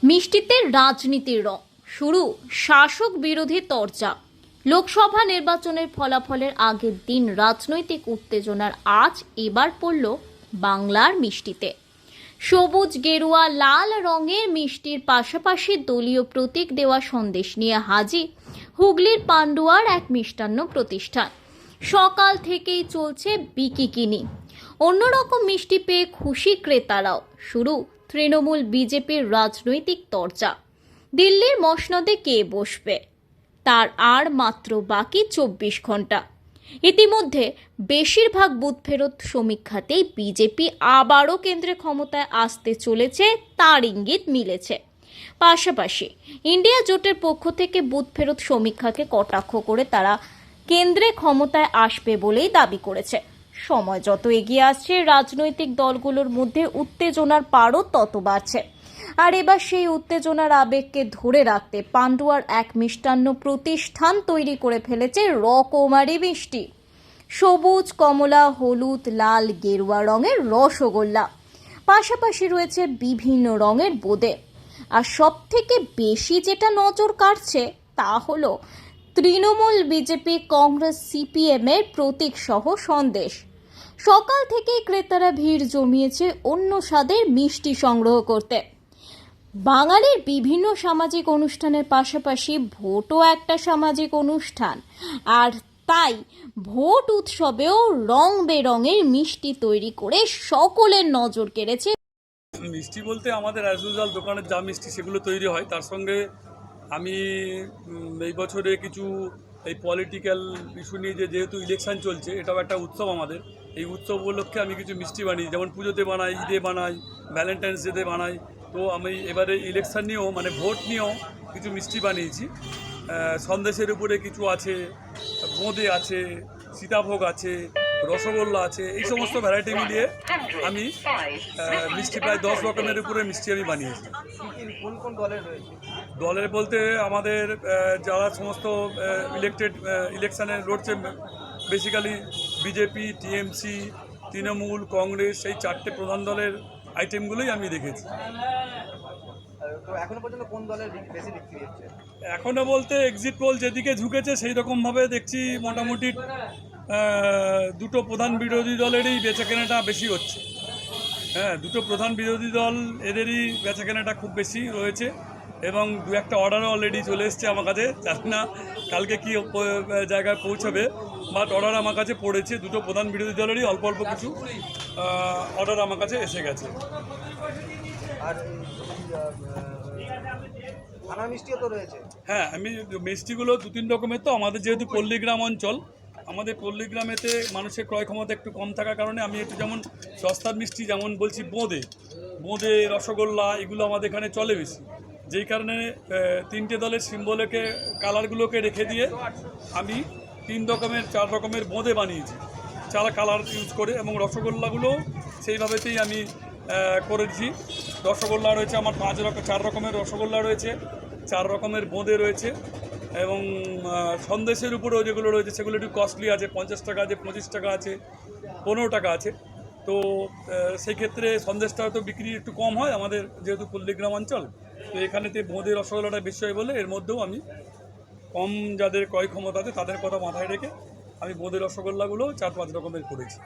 মিষ্টিতে রাজনীতির রং শুরু, শাসক বিরোধী তরজা। লোকসভা নির্বাচনের ফলাফলের আগের দিন রাজনৈতিক উত্তেজনার আঁচ এবার পড়ল বাংলার মিষ্টিতে। সবুজ, গেরুয়া, লাল রঙের মিষ্টির পাশাপাশি দলীয় প্রতীক দেওয়া সন্দেশ নিয়ে হাজির হুগলির পান্ডুয়ার এক মিষ্টান্ন প্রতিষ্ঠান। সকাল থেকেই চলছে বিকিকিনি। অন্যরকম মিষ্টি পেয়ে খুশি ক্রেতারাও। শুরু তৃণমূল বিজেপির রাজনৈতিক তরজা। দিল্লির মসনদে কে বসবে তার আর মাত্র বাকি 24 ঘন্টা। ইতিমধ্যে বেশিরভাগ বুথ ফেরত সমীক্ষাতেই বিজেপি আবারও কেন্দ্রে ক্ষমতায় আসতে চলেছে তার ইঙ্গিত মিলেছে। পাশাপাশি ইন্ডিয়া জোটের পক্ষ থেকে বুথ ফেরত সমীক্ষাকে কটাক্ষ করে তারা কেন্দ্রে ক্ষমতায় আসবে বলেই দাবি করেছে। সময় যত এগিয়ে আসছে রাজনৈতিক দলগুলোর মধ্যে উত্তেজনার পারও তত বাড়ছে। আর এবার সেই উত্তেজনার আবেগকে ধরে রাখতে পান্ডুয়ার এক মিষ্টান্ন প্রতিষ্ঠান তৈরি করে ফেলেছে রকমারি মিষ্টি। সবুজ, কমলা, হলুদ, লাল, গেরুয়া রঙের রসগোল্লা, পাশাপাশি রয়েছে বিভিন্ন রঙের বোঁদে। আর সব থেকে বেশি যেটা নজর কাড়ছে তা হলো তৃণমূল, বিজেপি, কংগ্রেস, সিপিএম এর প্রতীক সহ সন্দেশ। সকাল থেকেই ক্রেতারা ভিড় জমিয়েছে অন্য স্বাদের মিষ্টি সংগ্রহ করতে। বাঙালির বিভিন্ন সামাজিক অনুষ্ঠানের পাশাপাশি ভোটও একটা সামাজিক অনুষ্ঠান, আর তাই ভোট উৎসবেও রং বেরঙের মিষ্টি তৈরি করে সকলের নজর কেড়েছে। মিষ্টি বলতে আমাদের অ্যাজ ইউজুয়াল দোকানের যা মিষ্টি সেগুলো তৈরি হয়, তার সঙ্গে আমি এই বছরে কিছু এই পলিটিক্যাল ইস্যু নিয়ে যেহেতু ইলেকশন চলছে, এটাও একটা উৎসব আমাদের। এই উৎসব উপলক্ষে আমি কিছু মিষ্টি বানাই, যেমন পুজোতে বানাই, ঈদে বানাই, ভ্যালেন্টাইন্স ডেতে বানাই। তো আমি এবারে ইলেকশন নিয়েও মানে ভোট নিয়েও কিছু মিষ্টি বানিয়েছি। সন্দেশের উপরে কিছু আছে, বোঁদে আছে, সীতাভোগ আছে, রসগোল্লা আছে, এই সমস্ত ভ্যারাইটি মিলিয়ে আমি মিষ্টি প্রায় 10 রকমের উপরে মিষ্টি আমি বানিয়েছি। কোন কোন দলের রয়েছে? দলের বলতে আমাদের যারা সমস্ত ইলেকশানে লড়ছে, basically BJP, TMC, Trinamool, Congress, এই 4টে প্রধান দলের আইটেমগুলোই আমি দেখেছি। তো এখনো পর্যন্ত কোন দলের বেশি বিক্রি হচ্ছে? এখনও বলতে এক্সিট পোল যেদিকে ঝুঁকেছে সেই রকমভাবে দেখছি মোটামুটি দুটো প্রধান বিরোধী দলেরই বেচাকেনাটা বেশি হচ্ছে। হ্যাঁ, দুটো প্রধান বিরোধী দল এদেরই বেচাকেনাটা খুব বেশি রয়েছে, এবং দু একটা অর্ডারও অলরেডি চলে এসছে আমার কাছে। জানি না কালকে কী জায়গায় পৌঁছাবে, বাট অর্ডার আমার কাছে পড়েছে। দুটো প্রধান বিরোধী দলেরই অল্প অল্প কিছু অর্ডার আমার কাছে এসে গেছে। আর ছানা মিষ্টিও তো রয়েছে। হ্যাঁ, আমি মিষ্টিগুলো 2-3 রকমের। তো আমাদের যেহেতু পল্লীগ্রাম অঞ্চল, আমাদের পল্লীগ্রামেতে মানুষের ক্রয় ক্ষমতা একটু কম থাকার কারণে আমি একটু যেমন সস্তার মিষ্টি, যেমন বলছি বোঁদে, রসগোল্লা, এগুলো আমাদের এখানে চলে বেশি। যেই কারণে 3টে দলের সিম্বলকে কালারগুলোকে রেখে দিয়ে আমি 4 রকমের বোঁদে বানিয়েছি, 4 কালার ইউজ করে, এবং রসগোল্লাগুলো সেইভাবেতেই আমি করেছি। রসগোল্লা রয়েছে আমার 4 রকমের রসগোল্লা রয়েছে, 4 রকমের বোঁদে রয়েছে, এবং সন্দেশের উপরেও যেগুলো রয়েছে সেগুলো একটু কস্টলি আছে, 50 টাকা আছে, 25 টাকা আছে, 15 টাকা আছে। তো সেই ক্ষেত্রে সন্দেশটা হয়তো বিক্রি একটু কম হয় আমাদের, যেহেতু পল্লীগ্রাম অঞ্চল। তো এখানেতে বোঁদে রসগোল্লাটা বেশি হয় বলে এর মধ্যেও আমি কম যাদের ক্রয় ক্ষমতা আছে তাদের কথা মাথায় রেখে আমি বোঁদে রসগোল্লাগুলো 4-5 রকমের করেছি।